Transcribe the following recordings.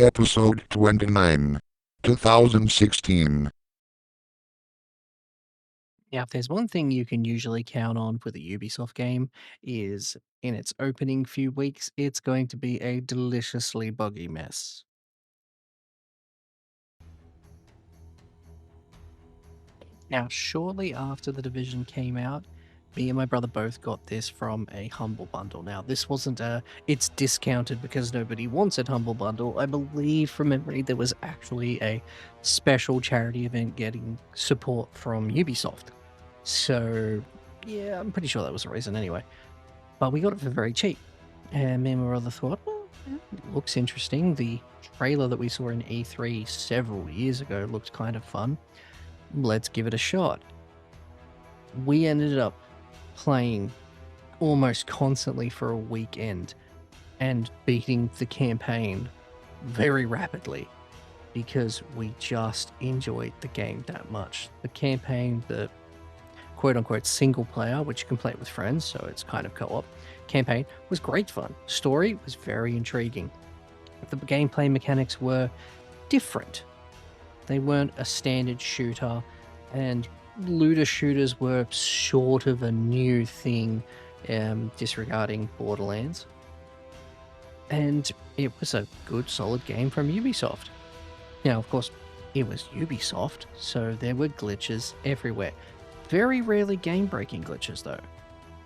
Episode 29, 2016. Now, if there's one thing you can usually count on with a Ubisoft game, is in its opening few weeks, it's going to be a deliciously buggy mess. Now, shortly after The Division came out, me and my brother both got this from a Humble Bundle. Now, this wasn't it's discounted because nobody wanted Humble Bundle. I believe from memory there was actually a special charity event getting support from Ubisoft. So, yeah, I'm pretty sure that was the reason anyway. But we got it for very cheap. And me and my brother thought, well, yeah, it looks interesting. The trailer that we saw in E3 several years ago looked kind of fun. Let's give it a shot. We ended up playing almost constantly for a weekend and beating the campaign very rapidly because we just enjoyed the game that much. The campaign, the quote-unquote single player, which you can play with friends, so it's kind of co-op, campaign was great fun. Story was very intriguing. The gameplay mechanics were different. They weren't a standard shooter, and looter shooters were sort of a new thing, disregarding Borderlands. And it was a good, solid game from Ubisoft. Now, of course, it was Ubisoft, so there were glitches everywhere. Very rarely game-breaking glitches, though.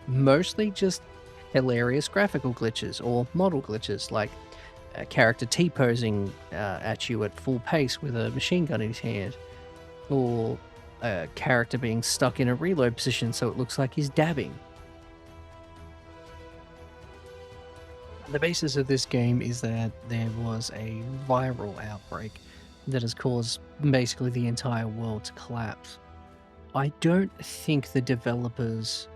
Mostly just hilarious graphical glitches or model glitches, like a character T-posing at you at full pace with a machine gun in his hand, or a character being stuck in a reload position so it looks like he's dabbing. The basis of this game is that there was a viral outbreak that has caused basically the entire world to collapse. I don't think the developers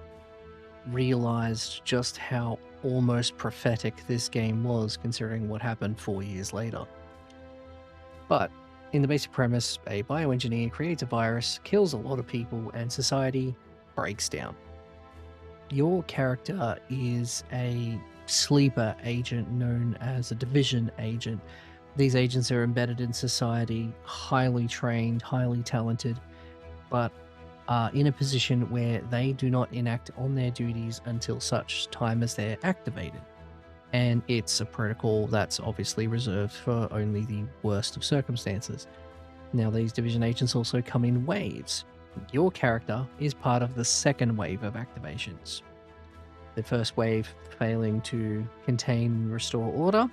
realized just how almost prophetic this game was, considering what happened 4 years later. But in the basic premise, a bioengineer creates a virus, kills a lot of people, and society breaks down. Your character is a sleeper agent known as a division agent. These agents are embedded in society, highly trained, highly talented, but are in a position where they do not enact on their duties until such time as they're activated. And it's a protocol that's obviously reserved for only the worst of circumstances. Now, these division agents also come in waves. Your character is part of the second wave of activations. The first wave failing to contain and restore order,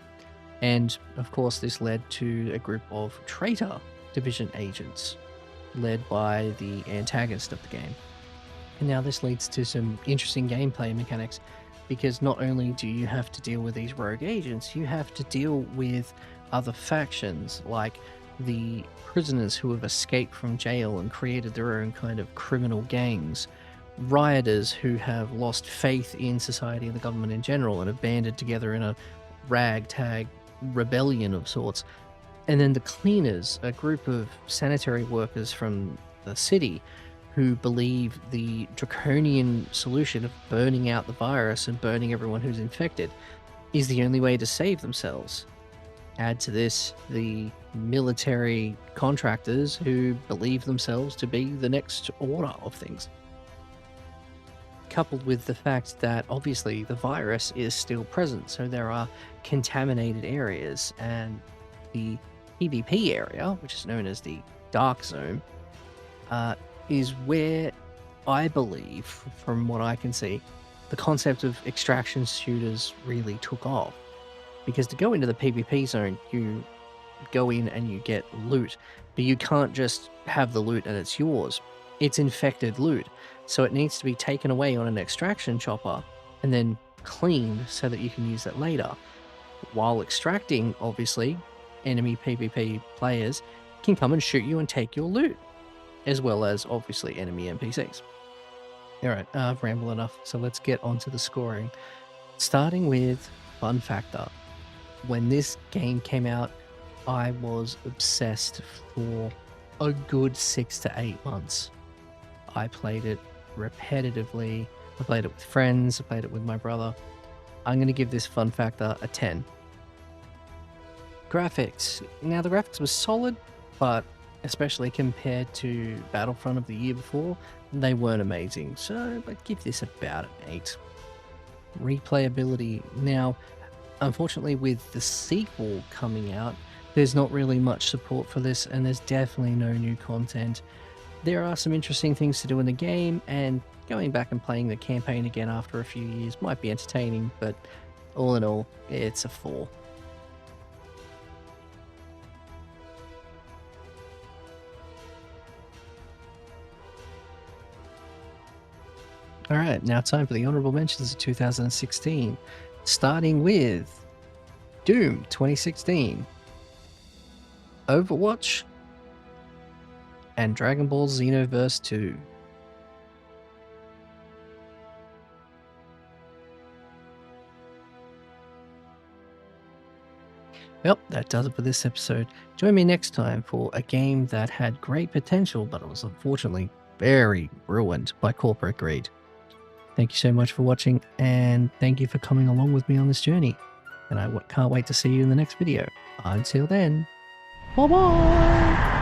and of course this led to a group of traitor division agents, led by the antagonist of the game. And now this leads to some interesting gameplay mechanics, because not only do you have to deal with these rogue agents, you have to deal with other factions, like the prisoners who have escaped from jail and created their own kind of criminal gangs, rioters who have lost faith in society and the government in general and have banded together in a ragtag rebellion of sorts, and then the cleaners, a group of sanitary workers from the city who believe the draconian solution of burning out the virus and burning everyone who's infected is the only way to save themselves. Add to this the military contractors who believe themselves to be the next order of things. Coupled with the fact that obviously the virus is still present, so there are contaminated areas, and the PvP area, which is known as the Dark Zone, is where I believe, from what I can see, the concept of extraction shooters really took off. Because to go into the PvP zone, you go in and you get loot, but you can't just have the loot and it's yours. It's infected loot, so it needs to be taken away on an extraction chopper and then cleaned so that you can use it later. While extracting, obviously, enemy PvP players can come and shoot you and take your loot, as well as obviously enemy NPCs. Alright, I've rambled enough, so let's get onto the scoring. Starting with fun factor. When this game came out, I was obsessed for a good 6 to 8 months. I played it repetitively. I played it with friends. I played it with my brother. I'm going to give this fun factor a 10. Graphics. Now, the graphics were solid, but especially compared to Battlefront of the year before, they weren't amazing. So I'd give this about an 8. Replayability. Now, unfortunately, with the sequel coming out, there's not really much support for this, and there's definitely no new content. There are some interesting things to do in the game, and going back and playing the campaign again after a few years might be entertaining, but all in all, it's a 4. Alright, now time for the honorable mentions of 2016, starting with Doom 2016, Overwatch, and Dragon Ball Xenoverse 2. Well, that does it for this episode. Join me next time for a game that had great potential, but it was unfortunately very ruined by corporate greed. Thank you so much for watching, and thank you for coming along with me on this journey. And I can't wait to see you in the next video. Until then, bye-bye!